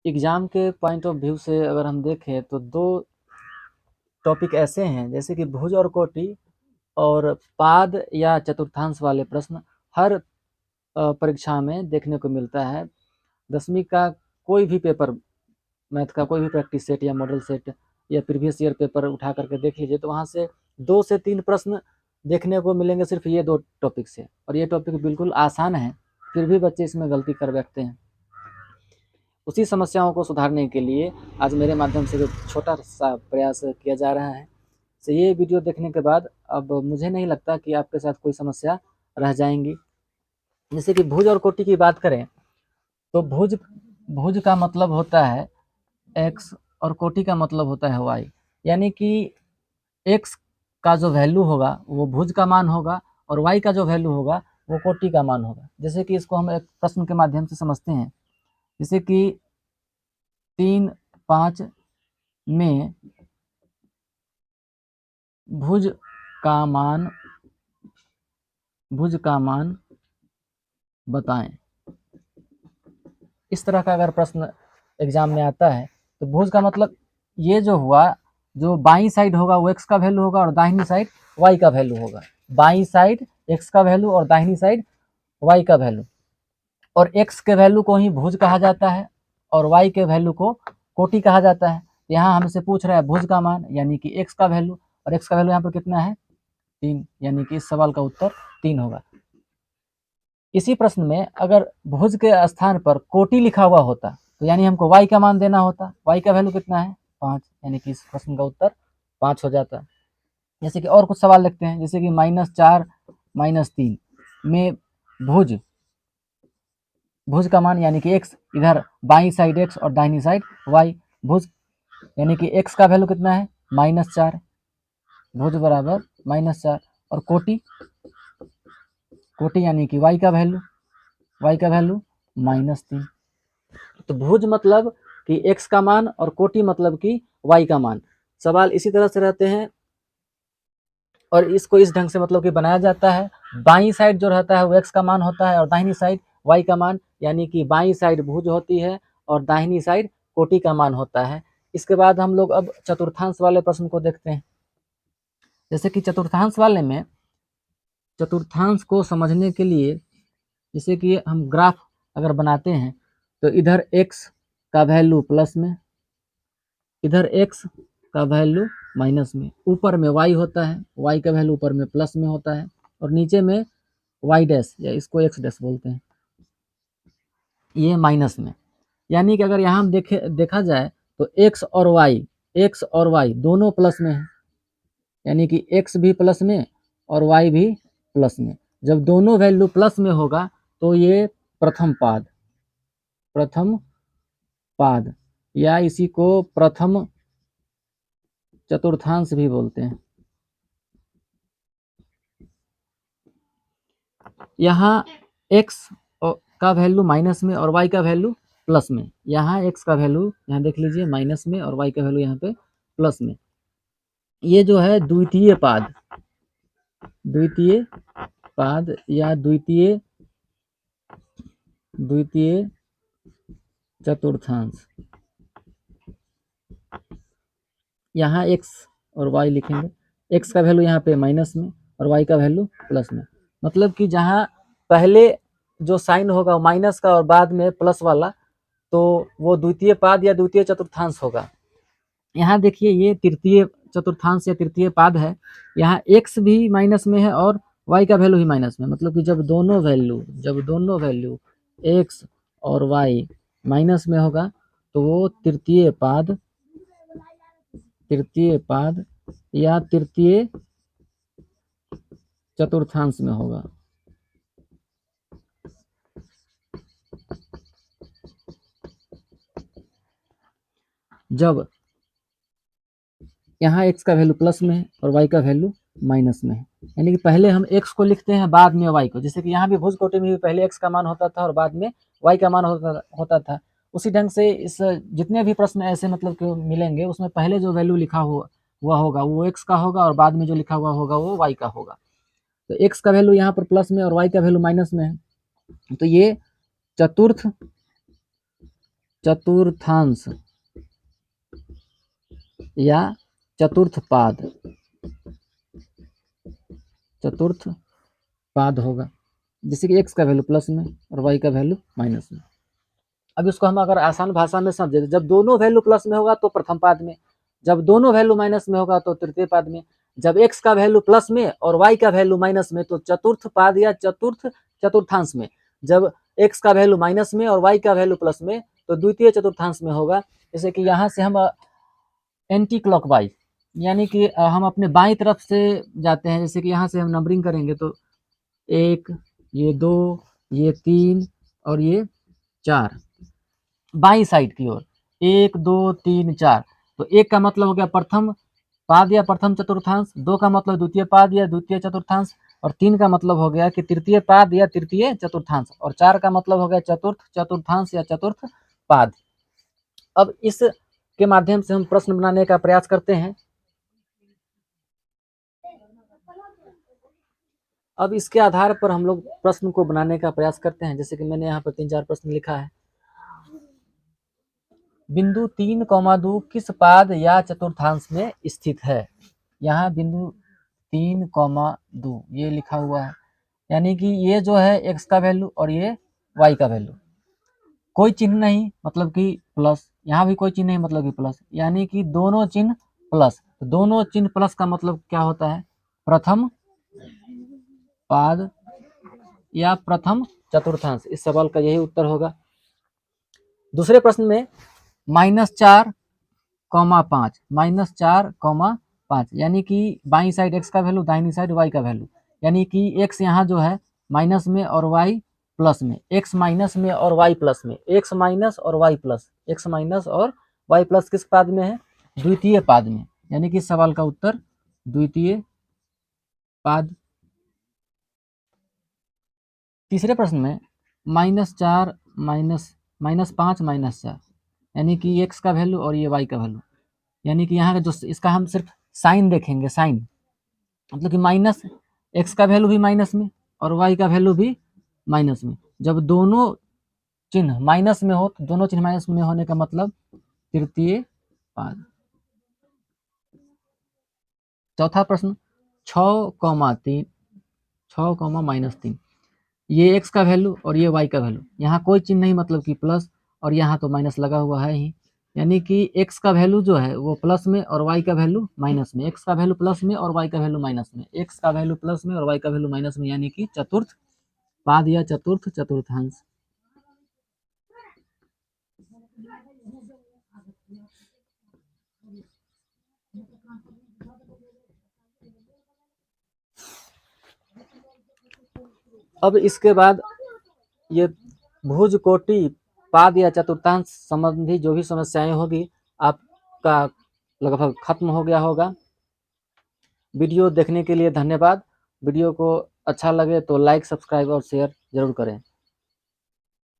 Exam के point of view से अगर हम देखें तो 2 टॉपिक ऐसे हैं जैसे कि भुज और कोटि और पाद या चतुर्थांश वाले प्रश्न हर परीक्षा में देखने को मिलता है। 10वीं का कोई भी पेपर, मैथ का कोई भी प्रैक्टिस सेट या मॉडल सेट या प्रीवियस ईयर पेपर उठा करके देख लीजिए तो वहाँ से 2 से 3 प्रश्न देखने को मिलेंगे सिर्फ ये 2 टॉपिक से, और ये टॉपिक बिल्कुल आसान है, फिर भी बच्चे इसमें गलती कर बैठते हैं। उसी समस्याओं को सुधारने के लिए आज मेरे माध्यम से एक छोटा सा प्रयास किया जा रहा है। तो ये वीडियो देखने के बाद अब मुझे नहीं लगता कि आपके साथ कोई समस्या रह जाएंगी। जैसे कि भुज और कोटि की बात करें तो भुज भुज का मतलब होता है x और कोटि का मतलब होता है y, यानी कि x का जो वैल्यू होगा वो भुज का मान होगा और y का जो वैल्यू होगा वो कोटि का मान होगा। जैसे कि इसको हम एक प्रश्न के माध्यम से समझते हैं। जैसे कि 3-5 में भुज का मान बताएं। इस तरह का अगर प्रश्न एग्जाम में आता है तो भुज का मतलब ये जो हुआ, जो बाईं साइड होगा वो x का वैल्यू होगा और दाहिनी साइड y का वैल्यू होगा। बाईं साइड x का वैल्यू और दाहिनी साइड y का वैल्यू, और x के वैल्यू को ही भुज कहा जाता है और y के वैल्यू को कोटि कहा जाता है। यहाँ हमसे पूछ रहा है भुज का मान यानी कि x का वैल्यू, और x का वैल्यू यहाँ पर कितना है 3, यानी कि इस सवाल का उत्तर 3 होगा। इसी प्रश्न में अगर भुज के स्थान पर कोटि लिखा हुआ होता तो यानी हमको y का मान देना होता। y का वैल्यू कितना है 5, यानी कि इस प्रश्न का उत्तर 5 हो जाता। जैसे कि और कुछ सवाल लिखते हैं, जैसे कि -4 -3 में भुज का मान यानी कि x, इधर बाईं साइड x और दाहिनी साइड y। भुज यानी कि x का वैल्यू कितना है -4, भुज बराबर -4, और कोटि यानी कि y का वैल्यू -3। तो भुज मतलब कि x का मान और कोटि मतलब कि y का मान। सवाल इसी तरह से रहते हैं और इसको इस ढंग से मतलब कि बनाया जाता है। बाईं साइड जो रहता है वो x का मान होता है और दाहिनी साइड y का मान, यानी कि बाईं साइड भुज होती है और दाहिनी साइड कोटि का मान होता है। इसके बाद हम लोग अब चतुर्थांश वाले प्रश्न को देखते हैं। जैसे कि चतुर्थांश वाले में, चतुर्थांश को समझने के लिए जैसे कि हम ग्राफ अगर बनाते हैं तो इधर x का वैल्यू प्लस में, इधर x का वैल्यू माइनस में, ऊपर में y होता है, y का वैल्यू ऊपर में प्लस में होता है और नीचे में y डैश या इसको x डैश बोलते हैं, ये माइनस में। यानी कि अगर यहाँ देखा जाए तो x और y दोनों प्लस में है, यानी कि x भी प्लस में और y भी प्लस में। जब दोनों वैल्यू प्लस में होगा तो ये प्रथम पाद या इसी को प्रथम चतुर्थांश भी बोलते हैं। यहाँ x का वैल्यू माइनस में और y का वैल्यू प्लस में। यहाँ x का वैल्यू यहाँ देख लीजिए माइनस में और y का वैल्यू यहाँ पे प्लस में। ये जो है द्वितीय पाद या द्वितीय चतुर्थांश। यहाँ x और y लिखेंगे, x का वैल्यू यहाँ पे माइनस में और y का वैल्यू प्लस में। मतलब कि जहाँ पहले जो साइन होगा माइनस का और बाद में प्लस वाला, तो वो द्वितीय पाद या द्वितीय चतुर्थांश होगा। यहाँ देखिए ये तृतीय चतुर्थांश या तृतीय पाद है। यहाँ x भी माइनस में है और y का वैल्यू भी माइनस में, मतलब कि जब दोनों वैल्यू x और y माइनस में होगा तो वो तृतीय पाद या तृतीय चतुर्थांश में होगा। जब यहाँ x का वैल्यू प्लस में है और y का वैल्यू माइनस में है, यानी कि पहले हम x को लिखते हैं बाद में y को। जैसे कि यहाँ भी भुज कोटि में भी पहले x का मान होता था और बाद में y का मान होता था। उसी ढंग से इस जितने भी प्रश्न ऐसे मतलब कि मिलेंगे उसमें पहले जो वैल्यू लिखा हुआ होगा वो x का होगा और बाद में जो लिखा हुआ होगा वो y का होगा। तो x का वैल्यू यहाँ पर प्लस में और y का वैल्यू माइनस में है, तो ये चतुर्थांश या चतुर्थ पाद होगा, जैसे कि x का वैल्यू प्लस में और y का वैल्यू माइनस में। अब इसको हम अगर आसान भाषा में समझे, जब दोनों वैल्यू प्लस में होगा तो प्रथम पाद में, जब दोनों वैल्यू माइनस में होगा तो तृतीय पाद में, जब x का वैल्यू प्लस में और y का वैल्यू माइनस में तो चतुर्थ पाद या चतुर्थांश में, जब x का वैल्यू माइनस में और y का वैल्यू प्लस में तो द्वितीय चतुर्थांश में होगा। जैसे कि यहाँ से हम एंटी क्लॉकवाइज यानी कि हम अपने बाईं तरफ से जाते हैं, जैसे कि यहाँ से हम नंबरिंग करेंगे तो 1, ये 2, ये 3 और ये 4, बाईं साइड की ओर 1 2 3 4। तो 1 का मतलब हो गया प्रथम पाद या प्रथम चतुर्थांश, 2 का मतलब द्वितीय पाद या द्वितीय चतुर्थांश, और 3 का मतलब हो गया कि तृतीय पाद या तृतीय चतुर्थांश, और 4 का मतलब हो गया चतुर्थ चतुर्थांश या चतुर्थ पाद। अब इस के माध्यम से हम प्रश्न बनाने का प्रयास करते हैं। अब इसके आधार पर हम लोग प्रश्न को बनाने का प्रयास करते हैं। जैसे कि मैंने यहाँ पर 3-4 प्रश्न लिखा है। बिंदु 3,2 किस पाद या चतुर्थांश में स्थित है? यहाँ बिंदु 3,2 ये लिखा हुआ है, यानी कि ये जो है x का वैल्यू और ये y का वैल्यू, कोई चिन्ह नहीं मतलब कि प्लस, यहाँ भी कोई चिन्ह नहीं मतलब कि प्लस, यानी कि दोनों चिन्ह प्लस। तो दोनों चिन्ह प्लस का मतलब क्या होता है? प्रथम पाद या प्रथम चतुर्थांश। इस सवाल का यही उत्तर होगा। दूसरे प्रश्न में -4, 5 -4, 5 यानी कि बाईं साइड x का वैल्यू, दाहिनी साइड y का वैल्यू, यानी कि x यहाँ जो है माइनस में और y प्लस में, x माइनस में और y प्लस में, x माइनस और y प्लस, x माइनस और y प्लस किस पाद में है? द्वितीय पाद में, यानी कि सवाल का उत्तर द्वितीय पाद। तीसरे प्रश्न में -4 -5 -4 यानी कि x का वैल्यू और ये y का वैल्यू, यानी कि यहाँ का जो इसका हम सिर्फ साइन देखेंगे, साइन मतलब कि माइनस, x का वैल्यू भी माइनस में और y का वैल्यू भी माइनस में। जब दोनों चिन्ह माइनस में हो तो दोनों चिन्ह माइनस में होने का मतलब तृतीय पाद। चौथा प्रश्न 6,3 6,-3 ये x का वैल्यू और ये y का वैल्यू, यहाँ कोई चिन्ह नहीं मतलब कि प्लस, और यहाँ तो माइनस लगा हुआ है ही, यानी कि x का वैल्यू जो है वो प्लस में और y का वैल्यू माइनस में, x का वैल्यू प्लस में और y का वैल्यू माइनस में, x का वैल्यू प्लस में और y का वैल्यू माइनस में, यानी कि चतुर्थ पाद या चतुर्थ चतुर्थांश। अब इसके बाद ये भुज कोटि पाद या चतुर्थांश संबंधी जो भी समस्याएं होगी आपका लगभग खत्म हो गया होगा। वीडियो देखने के लिए धन्यवाद। वीडियो को अच्छा लगे तो लाइक, सब्सक्राइब और शेयर जरूर करें।